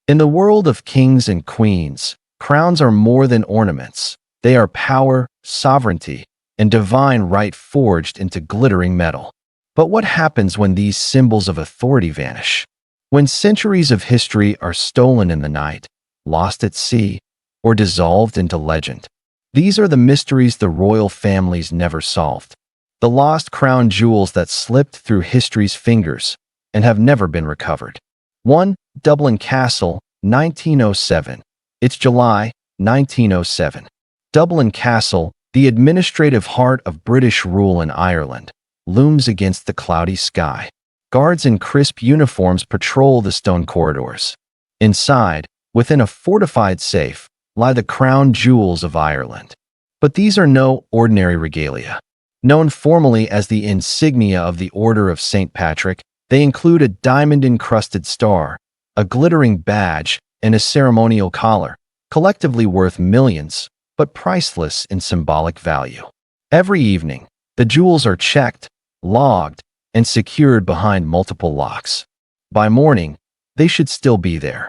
In the world of kings and queens, crowns are more than ornaments. They are power, sovereignty, and divine right forged into glittering metal. But what happens when these symbols of authority vanish? When centuries of history are stolen in the night, lost at sea, or dissolved into legend? These are the mysteries the royal families never solved. The lost crown jewels that slipped through history's fingers and have never been recovered. 1. Dublin Castle, 1907. It's July, 1907. Dublin Castle, the administrative heart of British rule in Ireland, looms against the cloudy sky. Guards in crisp uniforms patrol the stone corridors. Inside, within a fortified safe, lie the crown jewels of Ireland. But these are no ordinary regalia. Known formally as the insignia of the Order of St. Patrick, they include a diamond-encrusted star, a glittering badge, and a ceremonial collar, collectively worth millions, but priceless in symbolic value. Every evening, the jewels are checked, logged, and secured behind multiple locks. By morning, they should still be there.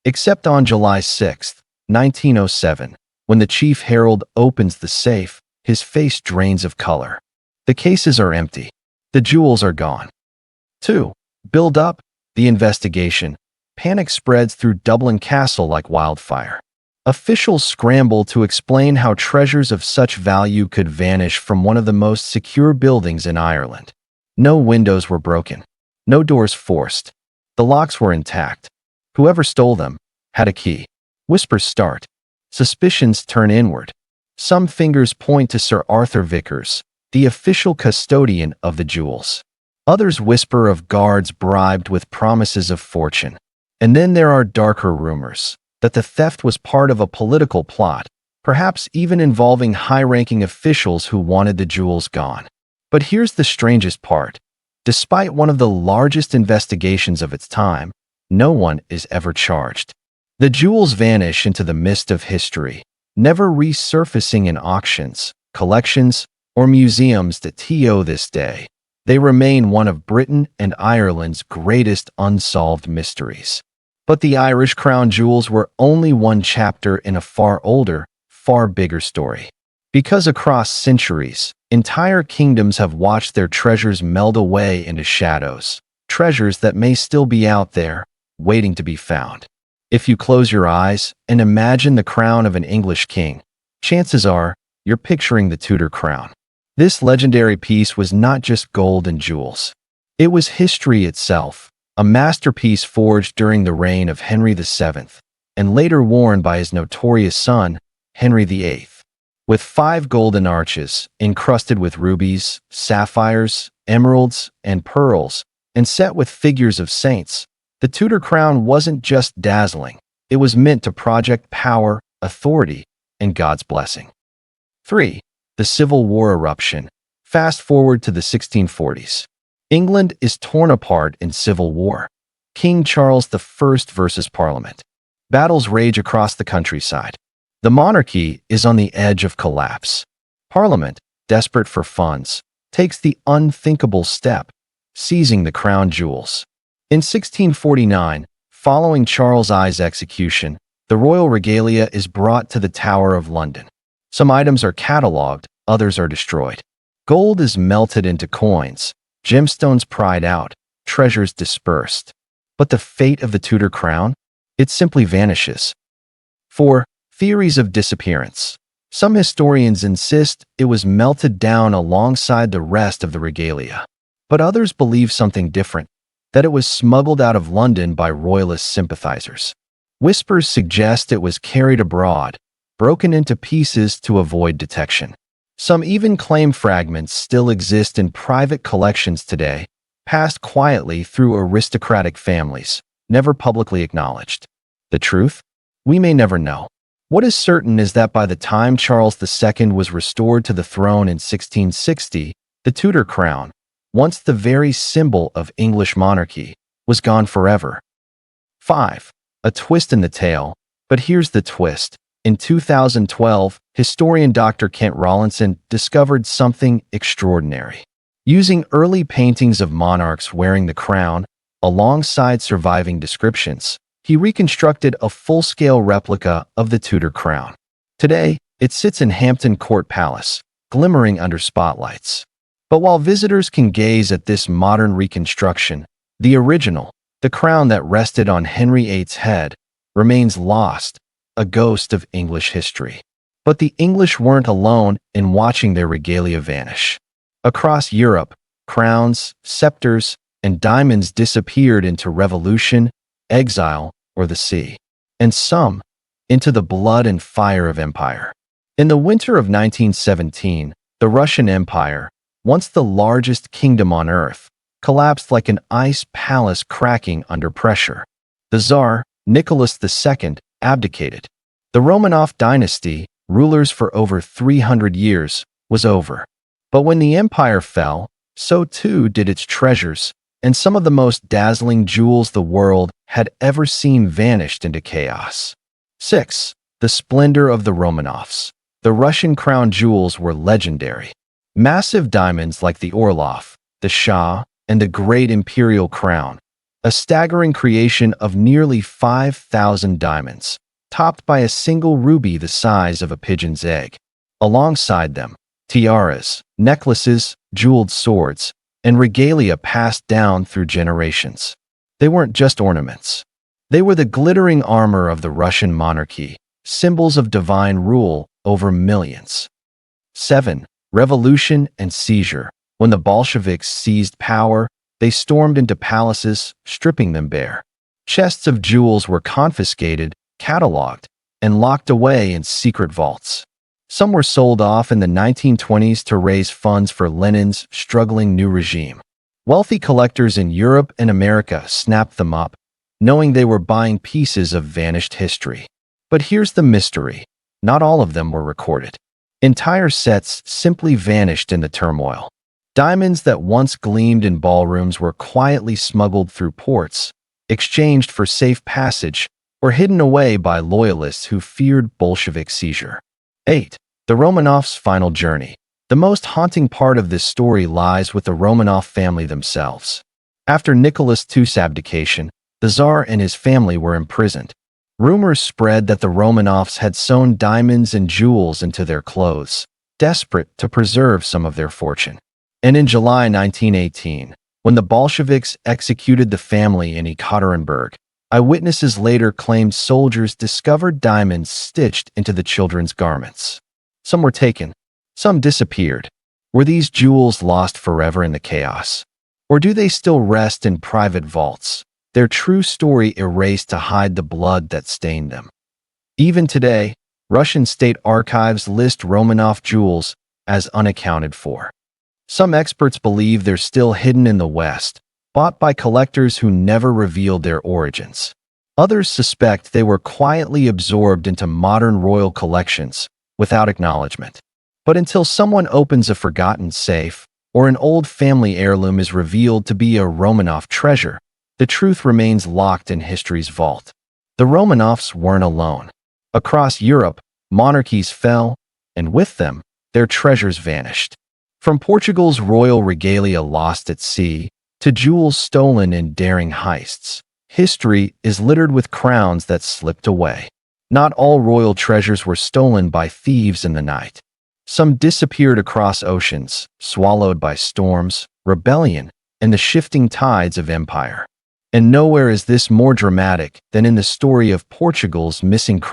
Except on July 6, 1907, when the chief herald opens the safe, his face drains of color. The cases are empty. The jewels are gone. 2. Build up, the investigation. Panic spreads through Dublin Castle like wildfire. Officials scramble to explain how treasures of such value could vanish from one of the most secure buildings in Ireland. No windows were broken. No doors forced. The locks were intact. Whoever stole them had a key. Whispers start. Suspicions turn inward. Some fingers point to Sir Arthur Vickers, the official custodian of the jewels. Others whisper of guards bribed with promises of fortune. And then there are darker rumors that the theft was part of a political plot, perhaps even involving high-ranking officials who wanted the jewels gone. But here's the strangest part. Despite one of the largest investigations of its time, no one is ever charged. The jewels vanish into the mist of history, never resurfacing in auctions, collections, or museums to this day. They remain one of Britain and Ireland's greatest unsolved mysteries. But the Irish crown jewels were only one chapter in a far older, far bigger story. Because across centuries, entire kingdoms have watched their treasures meld away into shadows, treasures that may still be out there, waiting to be found. If you close your eyes and imagine the crown of an English king, chances are you're picturing the Tudor crown. This legendary piece was not just gold and jewels. It was history itself, a masterpiece forged during the reign of Henry VII, and later worn by his notorious son, Henry VIII. With 5 golden arches, encrusted with rubies, sapphires, emeralds, and pearls, and set with figures of saints, the Tudor crown wasn't just dazzling, it was meant to project power, authority, and God's blessing. 3. The Civil War eruption. Fast forward to the 1640s. England is torn apart in civil war. King Charles I versus Parliament. Battles rage across the countryside. The monarchy is on the edge of collapse. Parliament, desperate for funds, takes the unthinkable step, seizing the crown jewels. In 1649, following Charles I's execution, the royal regalia is brought to the Tower of London. Some items are catalogued, others are destroyed. Gold is melted into coins, gemstones pried out, treasures dispersed. But the fate of the Tudor crown? It simply vanishes. 4. Theories of disappearance. Some historians insist it was melted down alongside the rest of the regalia. But others believe something different, that it was smuggled out of London by royalist sympathizers. Whispers suggest it was carried abroad, broken into pieces to avoid detection. Some even claim fragments still exist in private collections today, passed quietly through aristocratic families, never publicly acknowledged. The truth? We may never know. What is certain is that by the time Charles II was restored to the throne in 1660, the Tudor crown, once the very symbol of English monarchy, was gone forever. 5. A twist in the tale, but here's the twist. In 2012, historian Dr. Kent Rawlinson discovered something extraordinary. Using early paintings of monarchs wearing the crown, alongside surviving descriptions, he reconstructed a full-scale replica of the Tudor crown. Today, it sits in Hampton Court Palace, glimmering under spotlights. But while visitors can gaze at this modern reconstruction, the original, the crown that rested on Henry VIII's head, remains lost, a ghost of English history. But the English weren't alone in watching their regalia vanish. Across Europe, crowns, scepters, and diamonds disappeared into revolution, exile, or the sea, and some into the blood and fire of empire. In the winter of 1917, the Russian Empire, once the largest kingdom on earth, collapsed like an ice palace cracking under pressure. The Tsar, Nicholas II, abdicated. The Romanov dynasty, rulers for over 300 years, was over. But when the empire fell, so too did its treasures, and some of the most dazzling jewels the world had ever seen vanished into chaos. 6. The splendor of the Romanovs. The Russian crown jewels were legendary. Massive diamonds like the Orlov, the Shah, and the Great Imperial Crown, a staggering creation of nearly 5,000 diamonds, topped by a single ruby the size of a pigeon's egg. Alongside them, tiaras, necklaces, jeweled swords, and regalia passed down through generations. They weren't just ornaments. They were the glittering armor of the Russian monarchy, symbols of divine rule over millions. 7. Revolution and seizure. When the Bolsheviks seized power, they stormed into palaces, stripping them bare. Chests of jewels were confiscated, cataloged, and locked away in secret vaults. Some were sold off in the 1920s to raise funds for Lenin's struggling new regime. Wealthy collectors in Europe and America snapped them up, knowing they were buying pieces of vanished history. But here's the mystery. Not all of them were recorded. Entire sets simply vanished in the turmoil. Diamonds that once gleamed in ballrooms were quietly smuggled through ports, exchanged for safe passage, or hidden away by loyalists who feared Bolshevik seizure. 8. The Romanovs' final journey. The most haunting part of this story lies with the Romanov family themselves. After Nicholas II's abdication, the Tsar and his family were imprisoned. Rumors spread that the Romanovs had sewn diamonds and jewels into their clothes, desperate to preserve some of their fortune. And in July 1918, when the Bolsheviks executed the family in Ekaterinburg, eyewitnesses later claimed soldiers discovered diamonds stitched into the children's garments. Some were taken, some disappeared. Were these jewels lost forever in the chaos? Or do they still rest in private vaults, their true story erased to hide the blood that stained them? Even today, Russian state archives list Romanov jewels as unaccounted for. Some experts believe they're still hidden in the West, bought by collectors who never revealed their origins. Others suspect they were quietly absorbed into modern royal collections without acknowledgement. But until someone opens a forgotten safe or an old family heirloom is revealed to be a Romanov treasure, the truth remains locked in history's vault. The Romanovs weren't alone. Across Europe, monarchies fell, and with them, their treasures vanished. From Portugal's royal regalia lost at sea to jewels stolen in daring heists, history is littered with crowns that slipped away. Not all royal treasures were stolen by thieves in the night. Some disappeared across oceans, swallowed by storms, rebellion, and the shifting tides of empire. And nowhere is this more dramatic than in the story of Portugal's missing crown.